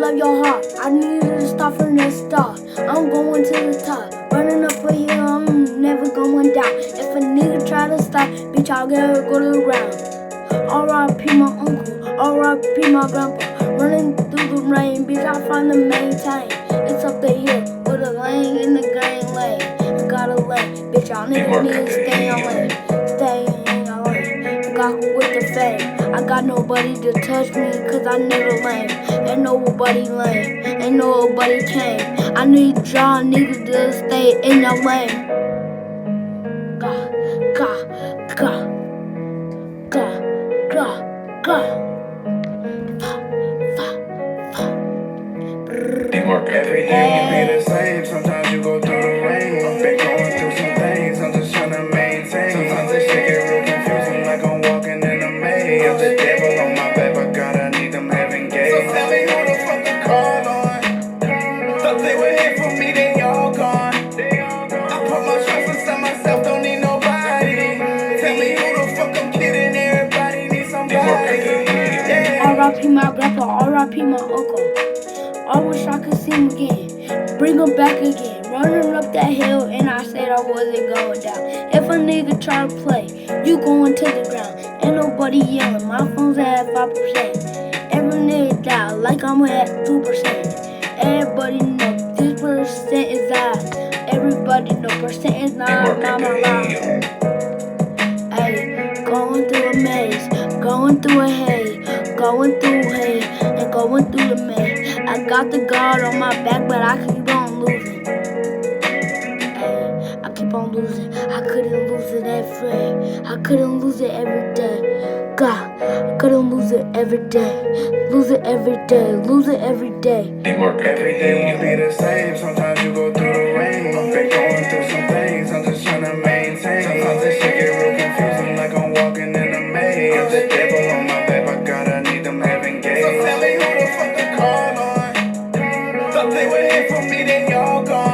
love your heart. I need you to start from the start. I'm going to the top, running up a hill, I'm never going down. If a nigga try to stop, bitch, I'll get her go to the ground. R.I.P. my uncle, R.I.P. my grandpa. Running through the rain, bitch, I find the maintain. It's up the hill with a lane in the gang lane. I got a lane, bitch, y'all niggas need to stay in lane. Stay in your lane. I got with the fame. I got nobody to touch me, cause I never lame. Ain't nobody lame, ain't nobody came. I need y'all niggas to stay in your lane. Gah, gah, gah, gah, gah, gah. Every day won't be the same. Sometimes you go through the rain. I've been going through some things. I'm just trying to maintain. Sometimes this shit get real confusing, like I'm walking in a maze. The devil on my back, but God, I need them heaven gates. So tell me who the fuck to call on. Thought they were here for me, they all gone. I put my trust inside myself, don't need nobody. Tell me who the fuck I'm kidding. Everybody needs somebody. R.I.P. my grandpa, R.I.P. my uncle. I wish I could see him again, bring him back again. Running up that hill and I said I wasn't going down. If a nigga try to play, you going to the ground. Ain't nobody yelling, my phone's at 5%. Every nigga down like I'm at 2%. Everybody know this percent is ours. Everybody know percent is not my life. Ayy, going through a maze, going through a haze, going through hate, and going through the maze. I got the guard on my back, but I keep on losing. Ay, I keep on losing. I couldn't lose it every day. I couldn't lose it every day. God, I couldn't lose it every day. Lose it every day. Lose it every day. Every day won't be the same. Sometimes you go through the rain. I've been going through some things. I'm just trying to maintain. Sometimes this shit get real confusing, like I'm walking in a maze. The devil on my back, but God, I need them heaven gates. So tell me who the fuck to call on. Thought they were here for me, they all gone.